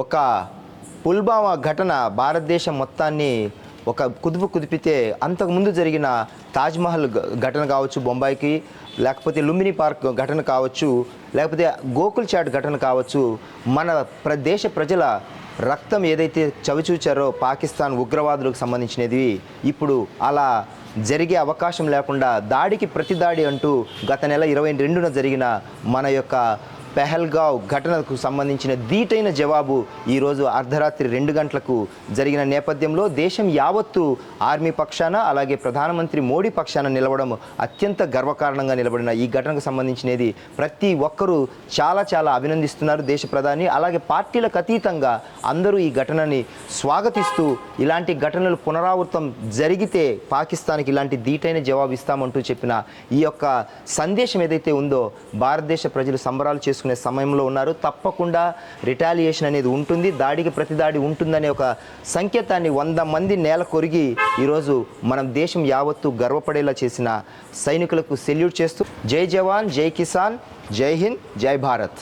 ఒక పుల్వామా ఘటన భారతదేశం మొత్తాన్ని ఒక కుదుపు కుదిపితే అంతకుముందు జరిగిన తాజ్మహల్ ఘటన కావచ్చు బొంబాయికి, లేకపోతే లుంబిని పార్క్ ఘటన కావచ్చు, లేకపోతే గోకుల్ చాట్ ఘటన కావచ్చు, మన దేశ ప్రజల రక్తం ఏదైతే చవిచూచారో పాకిస్తాన్ ఉగ్రవాదులకు సంబంధించినది ఇప్పుడు అలా జరిగే అవకాశం లేకుండా దాడికి ప్రతిదాడి అంటూ గత నెల 22న జరిగిన మన యొక్క పెహల్గావ్ ఘటనకు సంబంధించిన ధీటైన జవాబు ఈరోజు అర్ధరాత్రి 2 గంటలకు జరిగిన నేపథ్యంలో దేశం యావత్తు ఆర్మీ పక్షాన అలాగే ప్రధానమంత్రి మోడీ పక్షాన నిలవడం అత్యంత గర్వకారణంగా నిలబడిన ఈ ఘటనకు సంబంధించినది ప్రతి ఒక్కరూ చాలా అభినందిస్తున్నారు దేశ ప్రధాని. అలాగే పార్టీలకు అతీతంగా అందరూ ఈ ఘటనని స్వాగతిస్తూ ఇలాంటి ఘటనలు పునరావృతం జరిగితే పాకిస్తాన్కి ఇలాంటి ధీటైన జవాబు ఇస్తామంటూ చెప్పిన ఈ యొక్క సందేశం ఏదైతే ఉందో భారతదేశ ప్రజలు సంబరాలు చేసుకునే సమయంలో ఉన్నారు. తప్పకుండా రిటాలియేషన్ అనేది ఉంటుంది, దాడికి ప్రతిదాడి ఉంటుందనే ఒక సంకేతాన్ని 100 మంది నేల కొరిగి ఈరోజు మనం దేశం యావత్తు గర్వపడేలా చేసిన సైనికులకు సెల్యూట్ చేస్తూ జై జవాన్, జై కిసాన్, జై హింద్, జై భారత్.